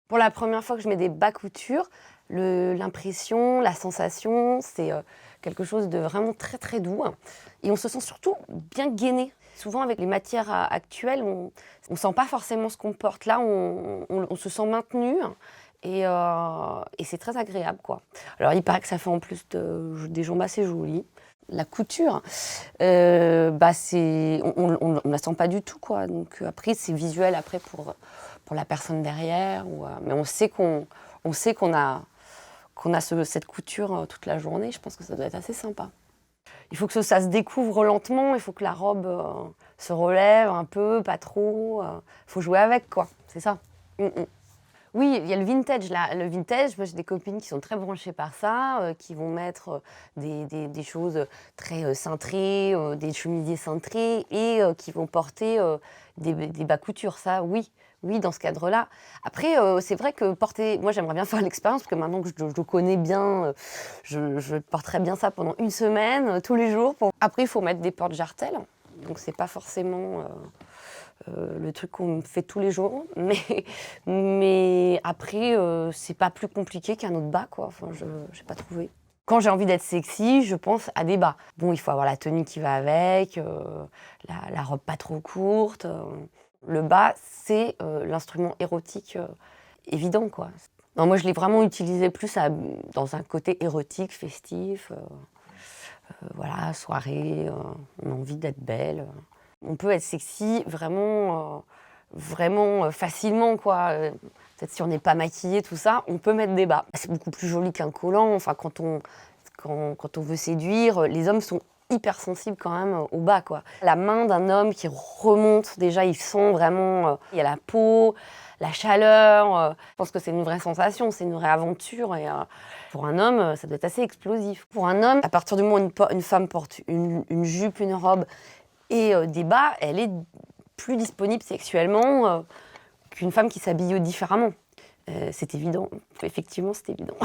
Pour la première fois que je mets des bas couture, l'impression, la sensation, c'est quelque chose de vraiment très très doux. Et on se sent surtout bien gainé. Souvent avec les matières actuelles, on ne sent pas forcément ce qu'on porte. Là, on se sent maintenu et c'est très agréable, quoi. Alors il paraît que ça fait en plus des jambes assez jolies. La couture, on la sent pas du tout, quoi. Donc après, c'est visuel après pour la personne derrière. Mais on sait qu'on a cette couture toute la journée. Je pense que ça doit être assez sympa. Il faut que ça se découvre lentement. Il faut que la robe se relève un peu, pas trop. Il faut jouer avec, quoi. C'est ça. Mm, mm. Oui, il y a le vintage là. Le vintage, moi j'ai des copines qui sont très branchées par ça, qui vont mettre des choses très cintrées, des chemisiers cintrés et qui vont porter des bas coutures. Ça, oui, oui, dans ce cadre-là. Après, c'est vrai que porter, moi j'aimerais bien faire l'expérience parce que maintenant que je le connais bien, je porterais bien ça pendant une semaine, tous les jours. Après, il faut mettre des porte-jartelles, donc c'est pas forcément le truc qu'on fait tous les jours. Mais après, c'est pas plus compliqué qu'un autre bas, quoi. Enfin, je n'ai pas trouvé. Quand j'ai envie d'être sexy, je pense à des bas. Bon, il faut avoir la tenue qui va avec, la robe pas trop courte. Le bas, c'est l'instrument érotique évident, quoi. Non, moi, je l'ai vraiment utilisé plus dans un côté érotique, festif. Voilà, soirée, on a envie d'être belle. On peut être sexy vraiment facilement, quoi. Peut-être si on n'est pas maquillé, tout ça, on peut mettre des bas. C'est beaucoup plus joli qu'un collant. Enfin, quand on veut séduire, les hommes sont hyper sensibles quand même au bas, quoi. La main d'un homme qui remonte, déjà, ils sent vraiment... il y a la peau, la chaleur. Je pense que c'est une vraie sensation, c'est une vraie aventure. Et pour un homme, ça doit être assez explosif. Pour un homme, à partir du moment où une femme porte une jupe, une robe et des bas, elle est plus disponible sexuellement qu'une femme qui s'habille différemment. C'est évident. Effectivement, c'est évident.